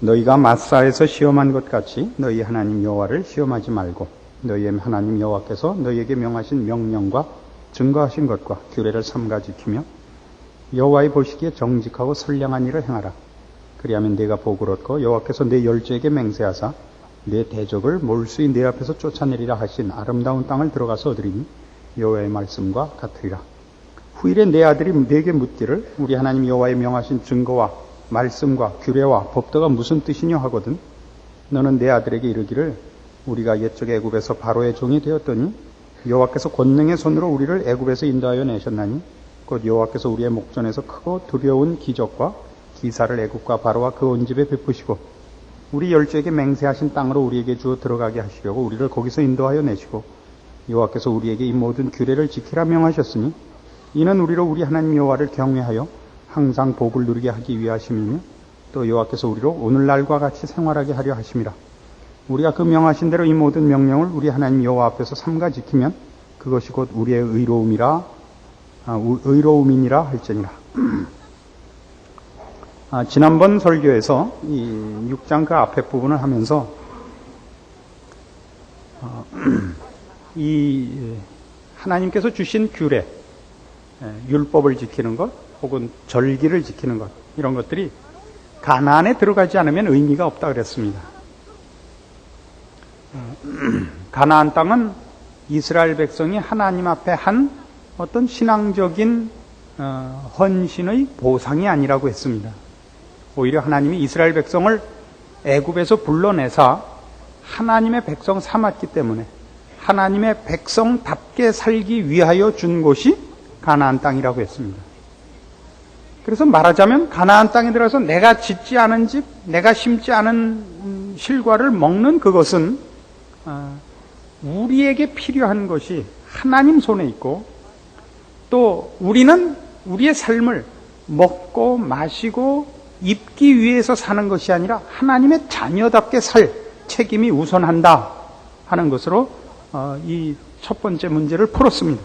너희가 마사에서 시험한 것 같이 너희 하나님 여호와를 시험하지 말고 너희의 하나님 여호와께서 너희에게 명하신 명령과 증거하신 것과 규례를 삼가 지키며 여호와의 보시기에 정직하고 선량한 일을 행하라. 그리하면 네가 복을 얻고 여호와께서 네 열조에게 맹세하사 네 대적을 몰수히 네 앞에서 쫓아내리라 하신 아름다운 땅을 들어가서 얻으리니 여호와의 말씀과 같으리라. 후일에 내 아들이 네게 묻기를 우리 하나님 여호와의 명하신 증거와 말씀과 규례와 법도가 무슨 뜻이냐 하거든 너는 내 아들에게 이르기를 우리가 옛적 애굽에서 바로의 종이 되었더니 여호와께서 권능의 손으로 우리를 애굽에서 인도하여 내셨나니 곧 여호와께서 우리의 목전에서 크고 두려운 기적과 기사를 애굽과 바로와 그 온 집에 베푸시고 우리 열조에게 맹세하신 땅으로 우리에게 주어 들어가게 하시려고 우리를 거기서 인도하여 내시고 여호와께서 우리에게 이 모든 규례를 지키라 명하셨으니 이는 우리로 우리 하나님 여호와를 경외하여 항상 복을 누리게 하기 위하심이며 또 여호와께서 우리로 오늘날과 같이 생활하게 하려 하심이라. 우리가 그 명하신 대로 이 모든 명령을 우리 하나님 여호와 앞에서 삼가 지키면 그것이 곧 우리의 의로움이니라 할지니라. 지난번 설교에서 이 6장 그 앞에 부분을 하면서 이 하나님께서 주신 규례, 율법을 지키는 것 혹은 절기를 지키는 것 이런 것들이 가나안에 들어가지 않으면 의미가 없다 그랬습니다. 가나안 땅은 이스라엘 백성이 하나님 앞에 한 어떤 신앙적인 헌신의 보상이 아니라고 했습니다. 오히려 하나님이 이스라엘 백성을 애굽에서 불러내사 하나님의 백성 삼았기 때문에 하나님의 백성답게 살기 위하여 준 곳이 가나안 땅이라고 했습니다. 그래서 말하자면 가나안 땅에 들어서 내가 짓지 않은 집, 내가 심지 않은 실과를 먹는 그것은 우리에게 필요한 것이 하나님 손에 있고 또 우리는 우리의 삶을 먹고 마시고 입기 위해서 사는 것이 아니라 하나님의 자녀답게 살 책임이 우선한다 하는 것으로 이 첫 번째 문제를 풀었습니다.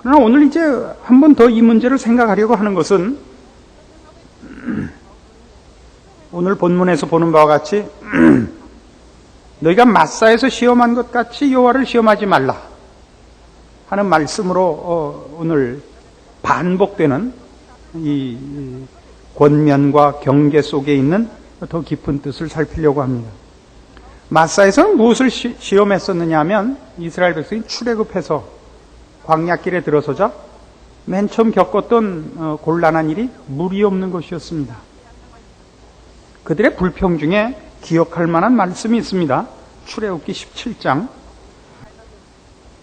그러나 오늘 이제 한 번 더 이 문제를 생각하려고 하는 것은 오늘 본문에서 보는 바와 같이 너희가 마사에서 시험한 것 같이 여호와를 시험하지 말라 하는 말씀으로 오늘 반복되는 이 권면과 경계 속에 있는 더 깊은 뜻을 살피려고 합니다. 마사에서는 무엇을 시험했었느냐 하면 이스라엘 백성이 출애굽해서 광야길에 들어서자 맨 처음 겪었던 곤란한 일이 물이 없는 것이었습니다. 그들의 불평 중에 기억할 만한 말씀이 있습니다. 출애굽기 17장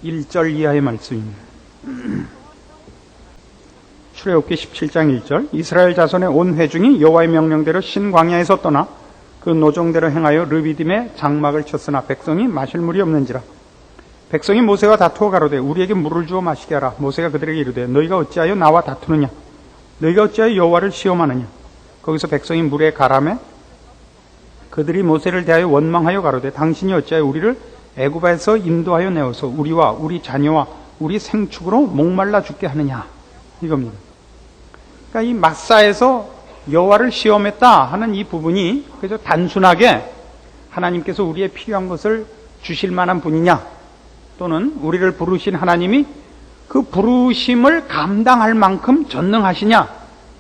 1절 이하의 말씀입니다. 출애굽기 17장 1절 이스라엘 자손의 온 회중이 여호와의 명령대로 신광야에서 떠나 그 노종대로 행하여 르비딤에 장막을 쳤으나 백성이 마실 물이 없는지라. 백성이 모세와 다투어 가로되 우리에게 물을 주어 마시게 하라. 모세가 그들에게 이르되 너희가 어찌하여 나와 다투느냐? 너희가 어찌하여 여호와를 시험하느냐? 거기서 백성이 물에 가라매 그들이 모세를 대하여 원망하여 가로되 당신이 어찌하여 우리를 애굽에서 인도하여 내어서 우리와 우리 자녀와 우리 생축으로 목말라 죽게 하느냐? 이겁니다. 그러니까 이 마사에서 여호와를 시험했다 하는 이 부분이 그저 단순하게 하나님께서 우리의 필요한 것을 주실 만한 분이냐 또는 우리를 부르신 하나님이 그 부르심을 감당할 만큼 전능하시냐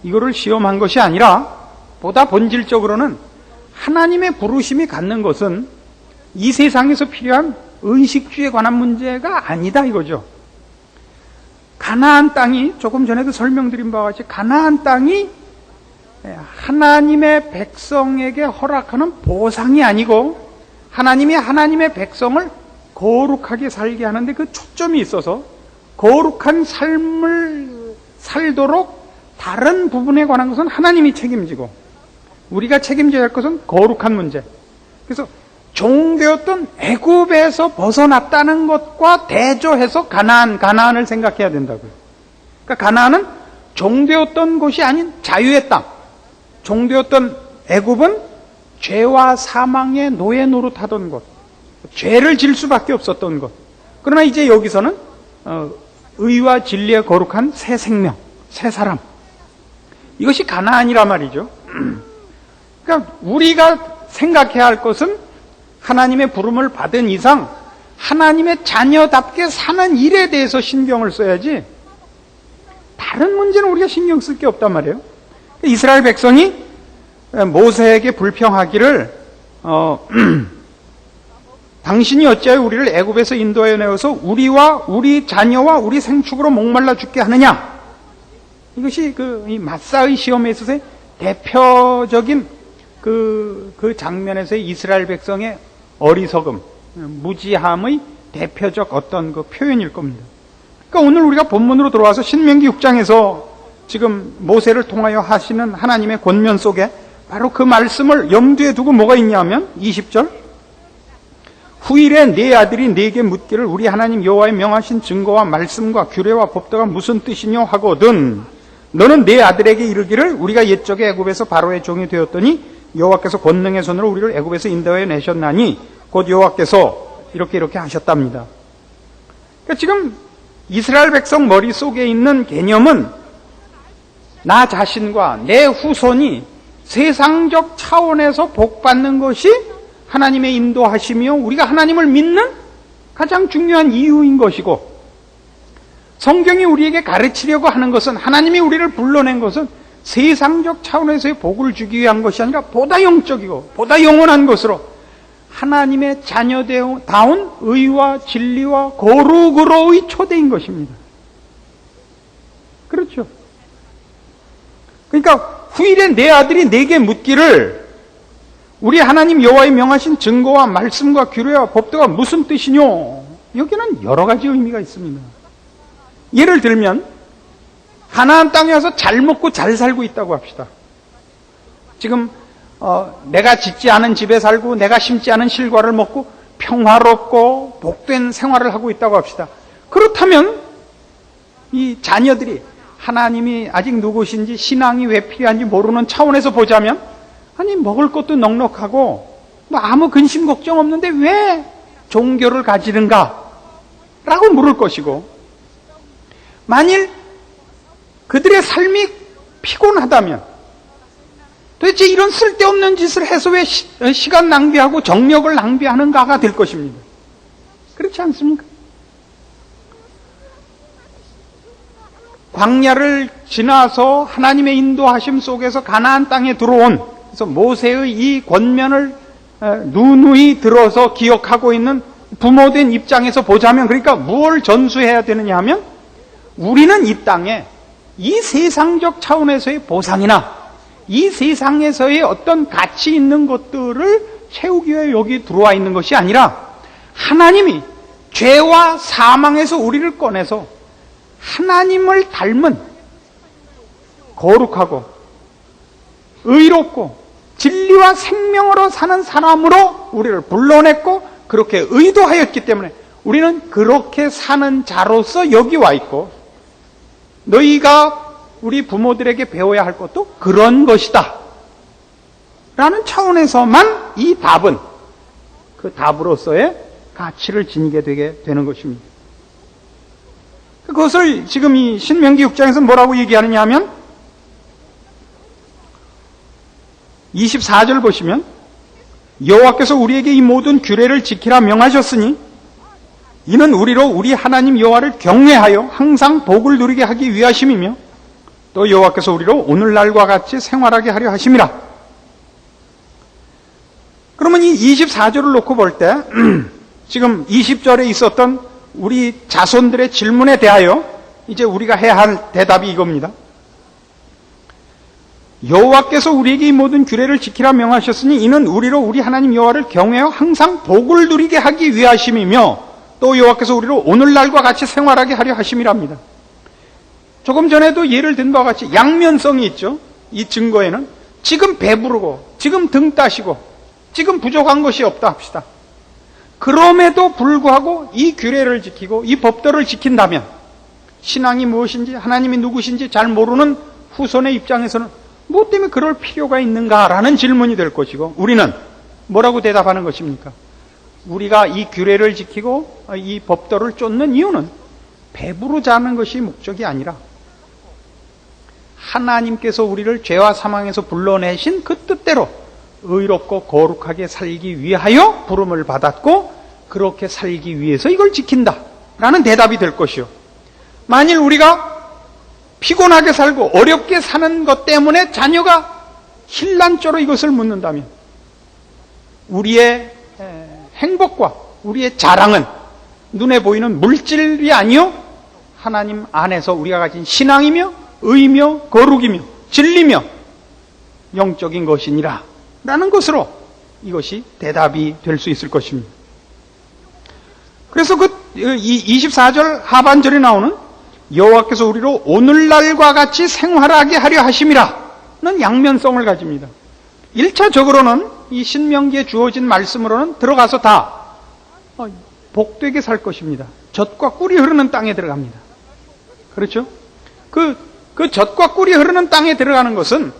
이거를 시험한 것이 아니라 보다 본질적으로는 하나님의 부르심이 갖는 것은 이 세상에서 필요한 의식주에 관한 문제가 아니다 이거죠. 가나안 땅이 조금 전에도 설명드린 바와 같이 가나안 땅이 하나님의 백성에게 허락하는 보상이 아니고 하나님이 하나님의 백성을 거룩하게 살게 하는데 그 초점이 있어서 거룩한 삶을 살도록 다른 부분에 관한 것은 하나님이 책임지고 우리가 책임져야 할 것은 거룩한 문제. 그래서 종되었던 애굽에서 벗어났다는 것과 대조해서 가나안을 생각해야 된다고요. 그러니까 가나안은 종되었던 곳이 아닌 자유의 땅. 종되었던 애굽은 죄와 사망의 노예 노릇하던 곳, 죄를 질 수밖에 없었던 것. 그러나 이제 여기서는 의와 진리에 거룩한 새 생명, 새 사람. 이것이 가나안이란 말이죠. 그러니까 우리가 생각해야 할 것은 하나님의 부름을 받은 이상 하나님의 자녀답게 사는 일에 대해서 신경을 써야지 다른 문제는 우리가 신경 쓸 게 없단 말이에요. 이스라엘 백성이 모세에게 불평하기를 당신이 어찌하여 우리를 애굽에서 인도하여 내어서 우리와 우리 자녀와 우리 생축으로 목말라 죽게 하느냐. 이것이 이 마사의 시험에 있어서의 대표적인 그 장면에서의 이스라엘 백성의 어리석음, 무지함의 대표적 어떤 그 표현일 겁니다. 그러니까 오늘 우리가 본문으로 들어와서 신명기 6장에서 지금 모세를 통하여 하시는 하나님의 권면 속에 바로 그 말씀을 염두에 두고 뭐가 있냐면 20절 후일에 네 아들이 네게 묻기를 우리 하나님 여호와의 명하신 증거와 말씀과 규례와 법도가 무슨 뜻이뇨 하거든 너는 네 아들에게 이르기를 우리가 옛적에 애굽에서 바로의 종이 되었더니 여호와께서 권능의 손으로 우리를 애굽에서 인도하여 내셨나니 곧 여호와께서 이렇게 하셨답니다. 그러니까 지금 이스라엘 백성 머릿속에 있는 개념은 나 자신과 내 후손이 세상적 차원에서 복받는 것이 하나님의 인도하심이요 우리가 하나님을 믿는 가장 중요한 이유인 것이고 성경이 우리에게 가르치려고 하는 것은 하나님이 우리를 불러낸 것은 세상적 차원에서의 복을 주기 위한 것이 아니라 보다 영적이고 보다 영원한 것으로 하나님의 자녀다운 의와 진리와 거룩으로의 초대인 것입니다. 그렇죠. 그러니까 후일에 내 아들이 내게 묻기를 우리 하나님 여호와의 명하신 증거와 말씀과 규례와 법도가 무슨 뜻이뇨? 여기는 여러 가지 의미가 있습니다. 예를 들면 가나안 땅에 와서 잘 먹고 잘 살고 있다고 합시다. 지금 내가 짓지 않은 집에 살고 내가 심지 않은 실과를 먹고 평화롭고 복된 생활을 하고 있다고 합시다. 그렇다면 이 자녀들이 하나님이 아직 누구신지 신앙이 왜 필요한지 모르는 차원에서 보자면 아니 먹을 것도 넉넉하고 뭐 아무 근심 걱정 없는데 왜 종교를 가지는가? 라고 물을 것이고 만일 그들의 삶이 피곤하다면 도대체 이런 쓸데없는 짓을 해서 왜 시간 낭비하고 정력을 낭비하는가가 될 것입니다. 그렇지 않습니까? 광야를 지나서 하나님의 인도하심 속에서 가나안 땅에 들어온 그래서 모세의 이 권면을 누누이 들어서 기억하고 있는 부모된 입장에서 보자면 그러니까 무엇을 전수해야 되느냐 하면 우리는 이 땅에 이 세상적 차원에서의 보상이나 이 세상에서의 어떤 가치 있는 것들을 채우기 위해 여기 들어와 있는 것이 아니라 하나님이 죄와 사망에서 우리를 꺼내서 하나님을 닮은 거룩하고 의롭고 진리와 생명으로 사는 사람으로 우리를 불러냈고 그렇게 의도하였기 때문에 우리는 그렇게 사는 자로서 여기 와 있고 너희가 우리 부모들에게 배워야 할 것도 그런 것이다 라는 차원에서만 이 답은 그 답으로서의 가치를 지니게 되게 되는 것입니다. 그것을 지금 이 신명기 6장에서 뭐라고 얘기하느냐 하면 24절 보시면 여호와께서 우리에게 이 모든 규례를 지키라 명하셨으니 이는 우리로 우리 하나님 여호와를 경외하여 항상 복을 누리게 하기 위하심이며 또 여호와께서 우리로 오늘날과 같이 생활하게 하려 하심이라. 그러면 이 24절을 놓고 볼 때 지금 20절에 있었던 우리 자손들의 질문에 대하여 이제 우리가 해야 할 대답이 이겁니다. 여호와께서 우리에게 이 모든 규례를 지키라 명하셨으니 이는 우리로 우리 하나님 여호와를 경외하여 항상 복을 누리게 하기 위하심이며 또 여호와께서 우리로 오늘날과 같이 생활하게 하려 하심이랍니다. 조금 전에도 예를 든 바와 같이 양면성이 있죠. 이 증거에는 지금 배부르고 지금 등 따시고 지금 부족한 것이 없다 합시다. 그럼에도 불구하고 이 규례를 지키고 이 법도를 지킨다면 신앙이 무엇인지 하나님이 누구신지 잘 모르는 후손의 입장에서는 뭐 때문에 그럴 필요가 있는가라는 질문이 될 것이고 우리는 뭐라고 대답하는 것입니까? 우리가 이 규례를 지키고 이 법도를 쫓는 이유는 배부르자 하는 것이 목적이 아니라 하나님께서 우리를 죄와 사망에서 불러내신 그 뜻대로 의롭고 거룩하게 살기 위하여 부름을 받았고 그렇게 살기 위해서 이걸 지킨다 라는 대답이 될 것이요. 만일 우리가 피곤하게 살고 어렵게 사는 것 때문에 자녀가 힐난조로 이것을 묻는다면 우리의 행복과 우리의 자랑은 눈에 보이는 물질이 아니요 하나님 안에서 우리가 가진 신앙이며 의며 거룩이며 진리며 영적인 것이니라 라는 것으로 이것이 대답이 될 수 있을 것입니다. 그래서 그 24절 하반절에 나오는 여호와께서 우리로 오늘날과 같이 생활하게 하려 하심이라는 양면성을 가집니다. 1차적으로는 이 신명기에 주어진 말씀으로는 들어가서 다 복되게 살 것입니다. 젖과 꿀이 흐르는 땅에 들어갑니다. 그렇죠? 그 젖과 꿀이 흐르는 땅에 들어가는 것은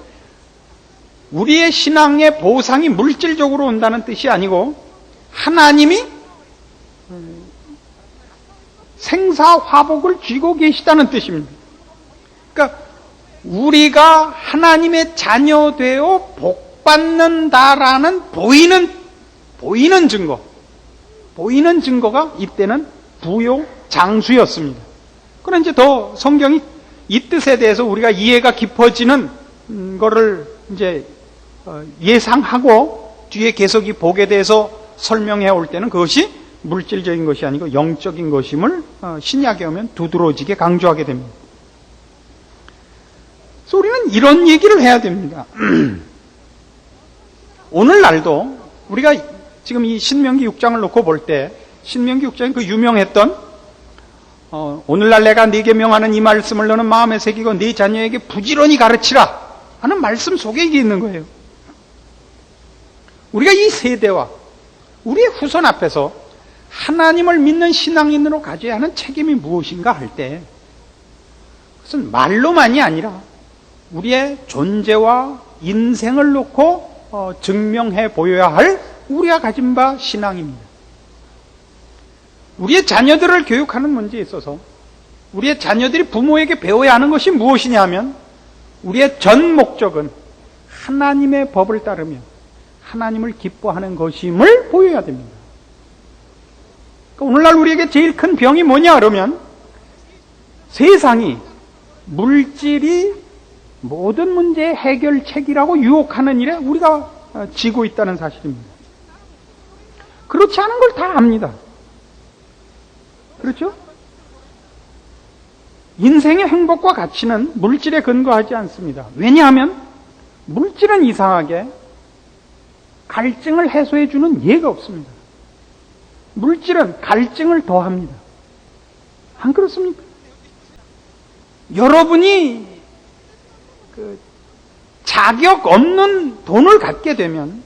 우리의 신앙의 보상이 물질적으로 온다는 뜻이 아니고 하나님이 생사화복을 쥐고 계시다는 뜻입니다. 그러니까 우리가 하나님의 자녀되어 복받는다라는 보이는 증거가 이때는 부요 장수였습니다. 그럼 이제 더 성경이 이 뜻에 대해서 우리가 이해가 깊어지는 거를 이제 예상하고 뒤에 계속이 복에 대해서 설명해 올 때는 그것이 물질적인 것이 아니고 영적인 것임을 신약에 오면 두드러지게 강조하게 됩니다. 그래서 우리는 이런 얘기를 해야 됩니다. 오늘날도 우리가 지금 이 신명기 6장을 놓고 볼 때 신명기 6장이 그 유명했던 오늘날 내가 네게 명하는 이 말씀을 너는 마음에 새기고 네 자녀에게 부지런히 가르치라 하는 말씀 속에 이게 있는 거예요. 우리가 이 세대와 우리의 후손 앞에서 하나님을 믿는 신앙인으로 가져야 하는 책임이 무엇인가 할 때 그것은 말로만이 아니라 우리의 존재와 인생을 놓고 증명해 보여야 할 우리가 가진 바 신앙입니다. 우리의 자녀들을 교육하는 문제에 있어서 우리의 자녀들이 부모에게 배워야 하는 것이 무엇이냐 하면 우리의 전 목적은 하나님의 법을 따르며 하나님을 기뻐하는 것임을 보여야 됩니다. 그러니까 오늘날 우리에게 제일 큰 병이 뭐냐 그러면 세상이 물질이 모든 문제의 해결책이라고 유혹하는 일에 우리가 지고 있다는 사실입니다. 그렇지 않은 걸 다 압니다. 그렇죠? 인생의 행복과 가치는 물질에 근거하지 않습니다. 왜냐하면 물질은 이상하게 갈증을 해소해 주는 예가 없습니다. 물질은 갈증을 더합니다. 안 그렇습니까? 여러분이 자격 없는 돈을 갖게 되면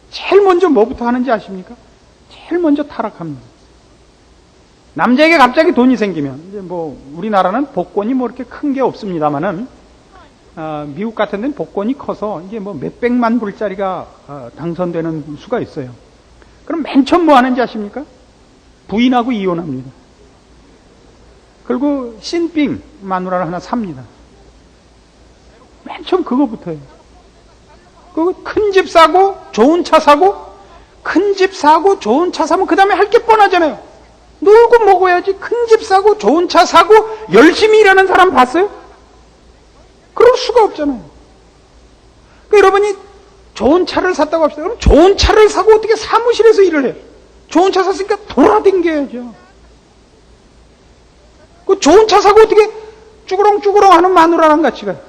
제일 먼저 뭐부터 하는지 아십니까? 제일 먼저 타락합니다. 남자에게 갑자기 돈이 생기면 이제 뭐 우리나라는 복권이 뭐 이렇게 큰 게 없습니다만은 미국 같은 데는 복권이 커서 이게 뭐 몇백만 불짜리가 당선되는 수가 있어요. 그럼 맨 처음 뭐 하는지 아십니까? 부인하고 이혼합니다. 그리고 신빙 마누라를 하나 삽니다. 맨 처음 그거부터예요. 그 큰 집 사고 좋은 차 사고 큰 집 사고 좋은 차 사면 그 다음에 할 게 뻔하잖아요. 놀고 먹어야지. 큰 집 사고 좋은 차 사고 열심히 일하는 사람 봤어요? 그럴 수가 없잖아요. 그러니까 여러분이 좋은 차를 샀다고 합시다. 그럼 좋은 차를 사고 어떻게 사무실에서 일을 해요? 좋은 차 샀으니까 돌아다녀야죠. 그 좋은 차 사고 어떻게 쭈그렁쭈그렁 하는 마누라랑 같이 가요?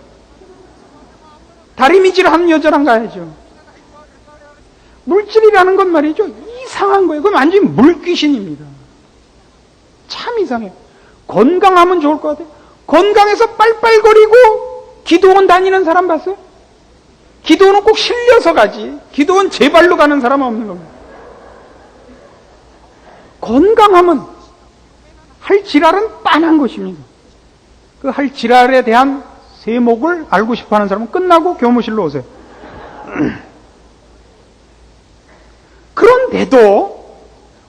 다리미질 하는 여자랑 가야죠. 물질이라는 건 말이죠. 이상한 거예요. 그건 완전히 물귀신입니다. 참 이상해요. 건강하면 좋을 것 같아요. 건강해서 빨빨거리고 기도원 다니는 사람 봤어요? 기도원은 꼭 실려서 가지. 기도원 제 발로 가는 사람은 없는 겁니다. 건강하면 할 지랄은 빤한 것입니다. 그 할 지랄에 대한 세목을 알고 싶어하는 사람은 끝나고 교무실로 오세요. 그런데도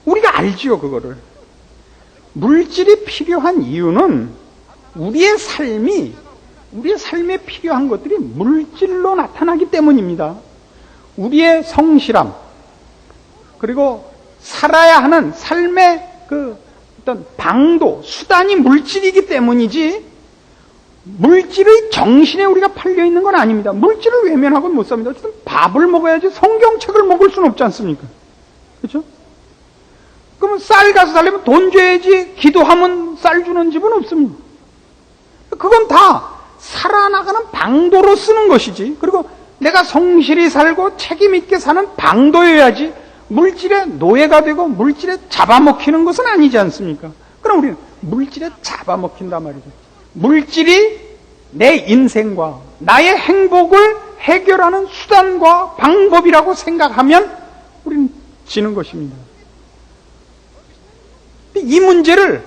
우리가 알지요, 그거를. 물질이 필요한 이유는 우리의 삶에 필요한 것들이 물질로 나타나기 때문입니다. 우리의 성실함, 그리고 살아야 하는 삶의 그 어떤 방도, 수단이 물질이기 때문이지, 물질의 정신에 우리가 팔려 있는 건 아닙니다. 물질을 외면하고는 못 삽니다. 어쨌든 밥을 먹어야지 성경책을 먹을 수는 없지 않습니까? 그렇죠? 그러면 쌀 가서 살려면 돈 줘야지, 기도하면 쌀 주는 집은 없습니다. 그건 다 살아나가는 방도로 쓰는 것이지, 그리고 내가 성실히 살고 책임 있게 사는 방도여야지 물질의 노예가 되고 물질에 잡아먹히는 것은 아니지 않습니까? 그럼 우리는 물질에 잡아먹힌단 말이죠. 물질이 내 인생과 나의 행복을 해결하는 수단과 방법이라고 생각하면 우리는 지는 것입니다. 이 문제를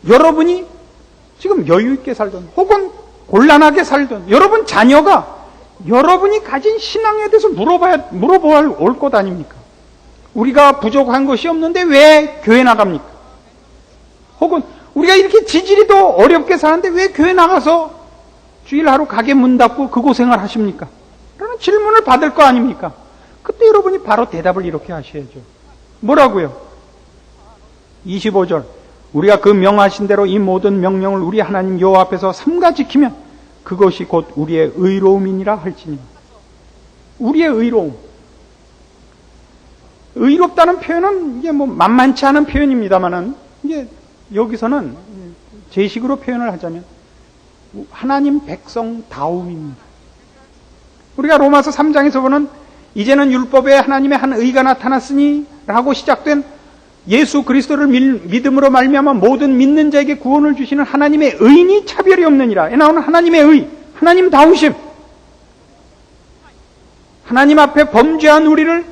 여러분이 지금 여유 있게 살든 혹은 곤란하게 살든 여러분 자녀가 여러분이 가진 신앙에 대해서 물어봐야 올 것 아닙니까? 우리가 부족한 것이 없는데 왜 교회 나갑니까? 혹은 우리가 이렇게 지지리도 어렵게 사는데 왜 교회 나가서 주일 하루 가게 문 닫고 그 고생을 하십니까? 라는 질문을 받을 거 아닙니까? 그때 여러분이 바로 대답을 이렇게 하셔야죠. 뭐라고요? 25절. 우리가 그 명하신 대로 이 모든 명령을 우리 하나님 여호와 앞에서 삼가 지키면 그것이 곧 우리의 의로움이니라 할지니. 우리의 의로움. 의롭다는 표현은 이게 뭐 만만치 않은 표현입니다만은 이게 여기서는 제 식으로 표현을 하자면 하나님 백성다움입니다. 우리가 로마서 3장에서 보는 이제는 율법에 하나님의 한 의가 나타났으니 라고 시작된 예수 그리스도를 믿음으로 말미암아 모든 믿는 자에게 구원을 주시는 하나님의 의인이 차별이 없느니라. 에 나오는 하나님의 의, 하나님 다우심. 하나님 앞에 범죄한 우리를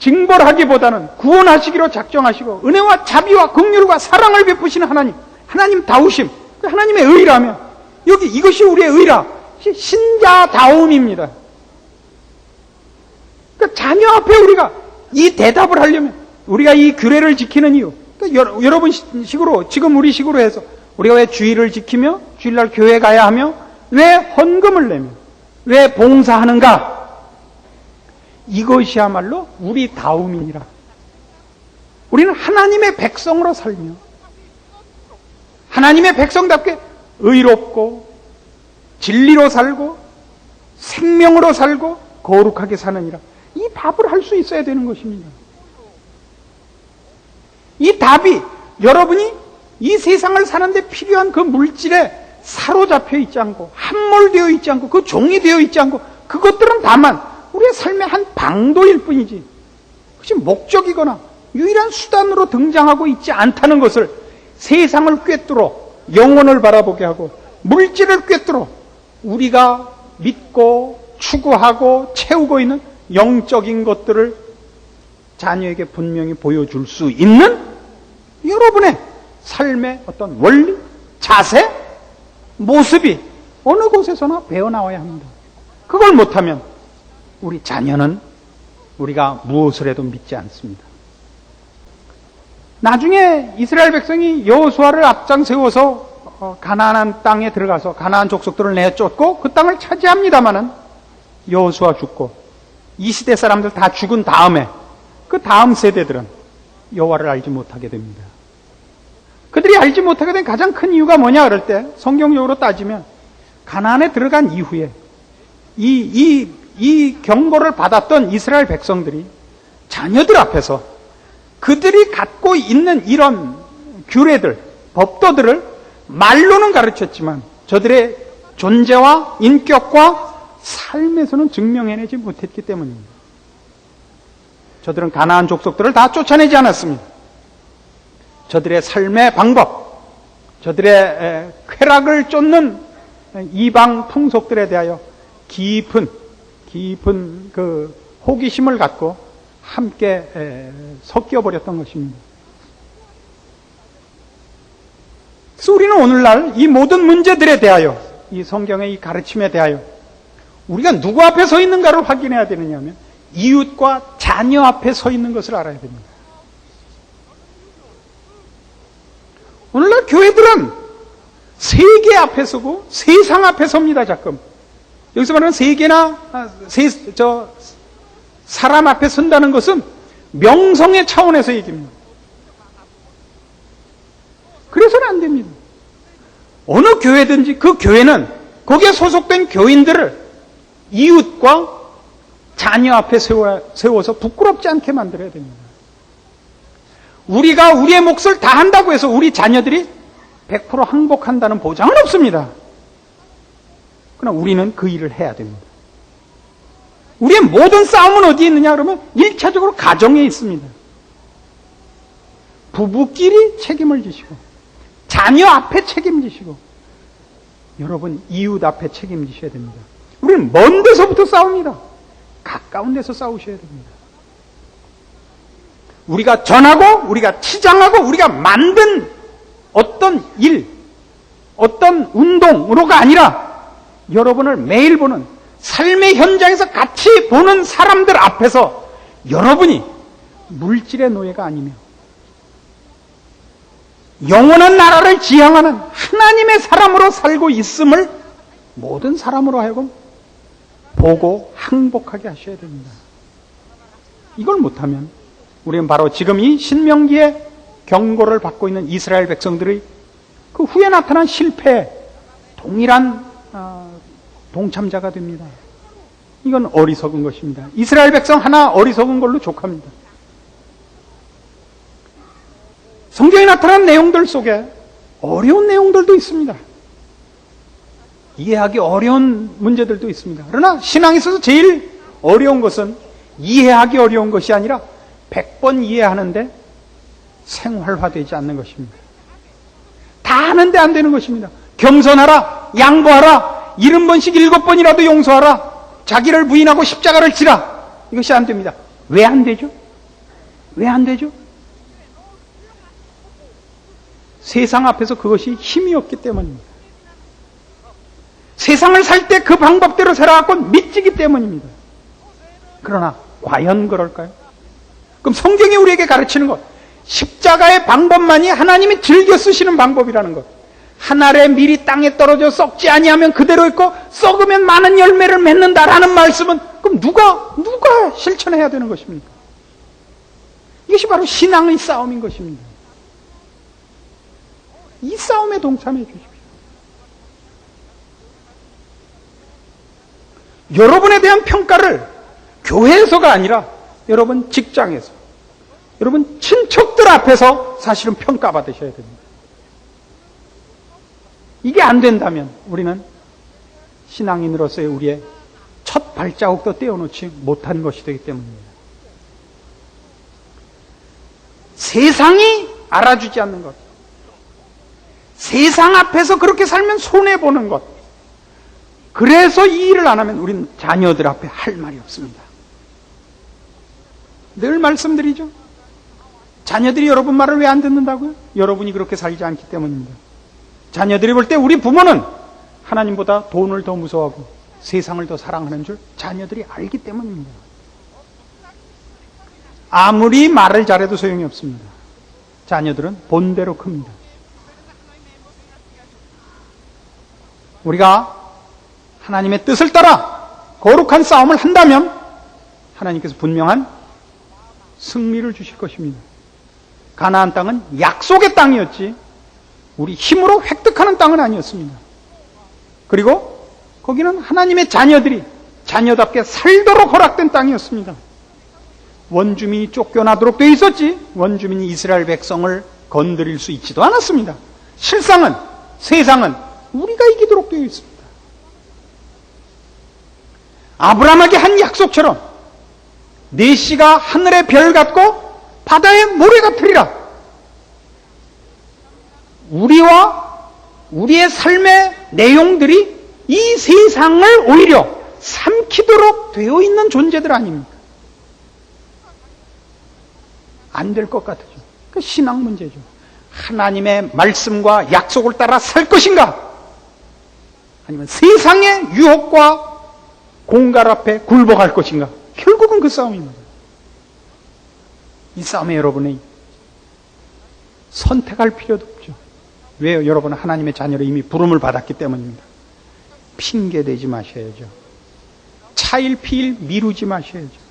징벌하기보다는 구원하시기로 작정하시고 은혜와 자비와 긍휼과 사랑을 베푸시는 하나님, 하나님 다우심, 하나님의 의라면 여기 이것이 우리의 의라. 신자다움입니다. 그러니까 자녀 앞에 우리가 이 대답을 하려면 우리가 이 규례를 지키는 이유, 그러니까 여러분 식으로 지금 우리 식으로 해서 우리가 왜 주일을 지키며 주일날 교회 가야 하며 왜 헌금을 내며 왜 봉사하는가? 이것이야말로 우리 다움이니라. 우리는 하나님의 백성으로 살며 하나님의 백성답게 의롭고 진리로 살고 생명으로 살고 거룩하게 사느니라. 이 답을 할 수 있어야 되는 것입니다. 이 답이 여러분이 이 세상을 사는데 필요한 그 물질에 사로잡혀 있지 않고 함몰되어 있지 않고 그 종이 되어 있지 않고 그것들은 다만 우리의 삶의 한 방도일 뿐이지 그것이 목적이거나 유일한 수단으로 등장하고 있지 않다는 것을 세상을 꿰뚫어 영혼을 바라보게 하고 물질을 꿰뚫어 우리가 믿고 추구하고 채우고 있는 영적인 것들을 자녀에게 분명히 보여줄 수 있는 여러분의 삶의 어떤 원리, 자세, 모습이 어느 곳에서나 배어나와야 합니다. 그걸 못하면 우리 자녀는 우리가 무엇을 해도 믿지 않습니다. 나중에 이스라엘 백성이 여호수아를 앞장 세워서 가나안 땅에 들어가서 가나안 족속들을 내쫓고 그 땅을 차지합니다마는 여호수아 죽고 이 시대 사람들 다 죽은 다음에 그 다음 세대들은 여호와를 알지 못하게 됩니다. 그들이 알지 못하게 된 가장 큰 이유가 뭐냐 그럴 때 성경적으로 따지면 가나안에 들어간 이후에 이 경고를 받았던 이스라엘 백성들이 자녀들 앞에서 그들이 갖고 있는 이런 규례들, 법도들을 말로는 가르쳤지만 저들의 존재와 인격과 삶에서는 증명해내지 못했기 때문입니다. 저들은 가나안 족속들을 다 쫓아내지 않았습니다. 저들의 삶의 방법, 저들의 쾌락을 쫓는 이방 풍속들에 대하여 깊은 그 호기심을 갖고 함께 섞여버렸던 것입니다. 그래서 우리는 오늘날 이 모든 문제들에 대하여 이 성경의 이 가르침에 대하여 우리가 누구 앞에 서 있는가를 확인해야 되느냐 하면 이웃과 자녀 앞에 서 있는 것을 알아야 됩니다. 오늘날 교회들은 세계 앞에 서고 세상 앞에 섭니다. 자꾸 여기서 말하는 사람 앞에 선다는 것은 명성의 차원에서 얘기입니다. 그래서는 안 됩니다. 어느 교회든지 그 교회는 거기에 소속된 교인들을 이웃과 자녀 앞에 세워서 부끄럽지 않게 만들어야 됩니다. 우리가 우리의 몫을 다 한다고 해서 우리 자녀들이 100% 항복한다는 보장은 없습니다. 그러나 우리는 그 일을 해야 됩니다. 우리의 모든 싸움은 어디에 있느냐 그러면 1차적으로 가정에 있습니다. 부부끼리 책임을 지시고 자녀 앞에 책임지시고 여러분 이웃 앞에 책임지셔야 됩니다. 우리는 먼 데서부터 싸웁니다. 가까운 데서 싸우셔야 됩니다. 우리가 전하고 우리가 치장하고 우리가 만든 어떤 일, 어떤 운동으로가 아니라 여러분을 매일 보는 삶의 현장에서 같이 보는 사람들 앞에서 여러분이 물질의 노예가 아니며 영원한 나라를 지향하는 하나님의 사람으로 살고 있음을 모든 사람으로 하여금 보고 항복하게 하셔야 됩니다. 이걸 못하면 우리는 바로 지금 이 신명기의 경고를 받고 있는 이스라엘 백성들의 그 후에 나타난 실패에 동일한 동참자가 됩니다. 이건 어리석은 것입니다. 이스라엘 백성 하나 어리석은 걸로 족합니다. 성경에 나타난 내용들 속에 어려운 내용들도 있습니다. 이해하기 어려운 문제들도 있습니다. 그러나 신앙에 있어서 제일 어려운 것은 이해하기 어려운 것이 아니라 100번 이해하는데 생활화되지 않는 것입니다. 다 하는데 안 되는 것입니다. 겸손하라, 양보하라, 70번씩 7번이라도 용서하라, 자기를 부인하고 십자가를 지라. 이것이 안 됩니다. 왜 안 되죠? 왜 안 되죠? 세상 앞에서 그것이 힘이 없기 때문입니다. 세상을 살 때 그 방법대로 살아갖고 미치기 때문입니다. 그러나 과연 그럴까요? 그럼 성경이 우리에게 가르치는 것, 십자가의 방법만이 하나님이 즐겨 쓰시는 방법이라는 것. 한 알의 밀이 땅에 떨어져 썩지 아니하면 그대로 있고 썩으면 많은 열매를 맺는다라는 말씀은 그럼 누가 실천해야 되는 것입니까? 이것이 바로 신앙의 싸움인 것입니다. 이 싸움에 동참해 주십시오. 여러분에 대한 평가를 교회에서가 아니라 여러분 직장에서, 여러분 친척들 앞에서 사실은 평가받으셔야 됩니다. 이게 안 된다면 우리는 신앙인으로서의 우리의 첫 발자국도 떼어놓지 못한 것이 되기 때문입니다. 세상이 알아주지 않는 것, 세상 앞에서 그렇게 살면 손해보는 것, 그래서 이 일을 안 하면 우리는 자녀들 앞에 할 말이 없습니다. 늘 말씀드리죠. 자녀들이 여러분 말을 왜 안 듣는다고요? 여러분이 그렇게 살지 않기 때문입니다. 자녀들이 볼 때 우리 부모는 하나님보다 돈을 더 무서워하고 세상을 더 사랑하는 줄 자녀들이 알기 때문입니다. 아무리 말을 잘해도 소용이 없습니다. 자녀들은 본대로 큽니다. 우리가 하나님의 뜻을 따라 거룩한 싸움을 한다면 하나님께서 분명한 승리를 주실 것입니다. 가나안 땅은 약속의 땅이었지 우리 힘으로 획득하는 땅은 아니었습니다. 그리고 거기는 하나님의 자녀들이 자녀답게 살도록 허락된 땅이었습니다. 원주민이 쫓겨나도록 되어 있었지 원주민이 이스라엘 백성을 건드릴 수 있지도 않았습니다. 실상은 세상은 우리가 이기도록 되어 있습니다. 아브라함에게 한 약속처럼 내 씨가 하늘의 별 같고 바다의 모래 같으리라. 우리와 우리의 삶의 내용들이 이 세상을 오히려 삼키도록 되어 있는 존재들 아닙니까? 안 될 것 같죠. 그 신앙 문제죠. 하나님의 말씀과 약속을 따라 살 것인가? 아니면 세상의 유혹과 공갈 앞에 굴복할 것인가? 결국은 그 싸움입니다. 이 싸움에 여러분이 선택할 필요도 없죠. 왜요? 여러분은 하나님의 자녀로 이미 부름을 받았기 때문입니다. 핑계 대지 마셔야죠. 차일 피일 미루지 마셔야죠.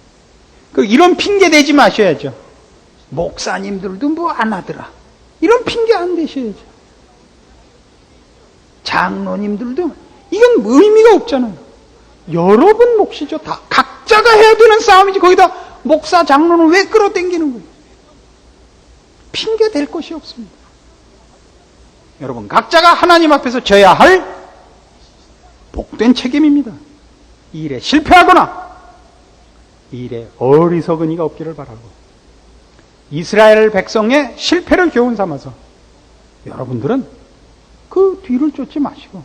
이런 핑계 대지 마셔야죠. 목사님들도 뭐 안 하더라. 이런 핑계 안 대셔야죠. 장로님들도 이건 의미가 없잖아요. 여러분 몫이죠. 다 각자가 해야 되는 싸움이지. 거기다 목사 장로는 왜 끌어당기는 거예요? 핑계 댈 것이 없습니다. 여러분 각자가 하나님 앞에서 져야 할 복된 책임입니다. 이 일에 실패하거나 이 일에 어리석은이가 없기를 바라고, 이스라엘 백성의 실패를 교훈 삼아서 여러분들은 그 뒤를 쫓지 마시고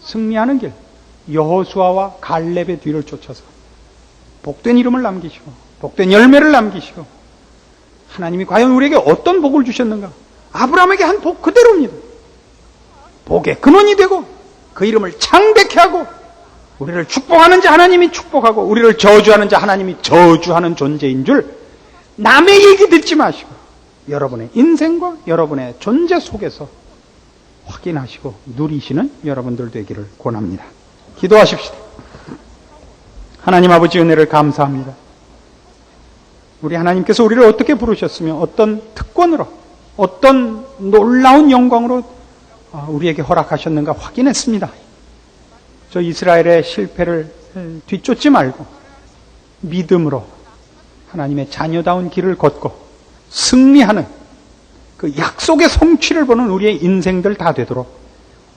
승리하는 길, 여호수아와 갈렙의 뒤를 쫓아서 복된 이름을 남기시고 복된 열매를 남기시고, 하나님이 과연 우리에게 어떤 복을 주셨는가? 아브라함에게 한 복 그대로입니다. 복의 근원이 되고 그 이름을 창백케 하고, 우리를 축복하는 자 하나님이 축복하고 우리를 저주하는 자 하나님이 저주하는 존재인 줄 남의 얘기 듣지 마시고 여러분의 인생과 여러분의 존재 속에서 확인하시고 누리시는 여러분들 되기를 권합니다. 기도하십시다. 하나님 아버지, 은혜를 감사합니다. 우리 하나님께서 우리를 어떻게 부르셨으며 어떤 특권으로, 어떤 놀라운 영광으로 우리에게 허락하셨는가 확인했습니다. 저 이스라엘의 실패를 뒤쫓지 말고 믿음으로 하나님의 자녀다운 길을 걷고 승리하는 그 약속의 성취를 보는 우리의 인생들 다 되도록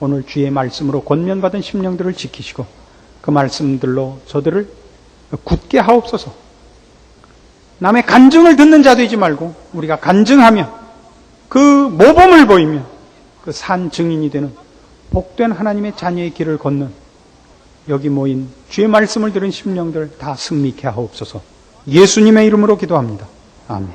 오늘 주의 말씀으로 권면받은 심령들을 지키시고 그 말씀들로 저들을 굳게 하옵소서. 남의 간증을 듣는 자 되지 말고 우리가 간증하며 그 모범을 보이며 그 산 증인이 되는 복된 하나님의 자녀의 길을 걷는 여기 모인 주의 말씀을 들은 심령들 다 승리케 하옵소서. 예수님의 이름으로 기도합니다. 아멘.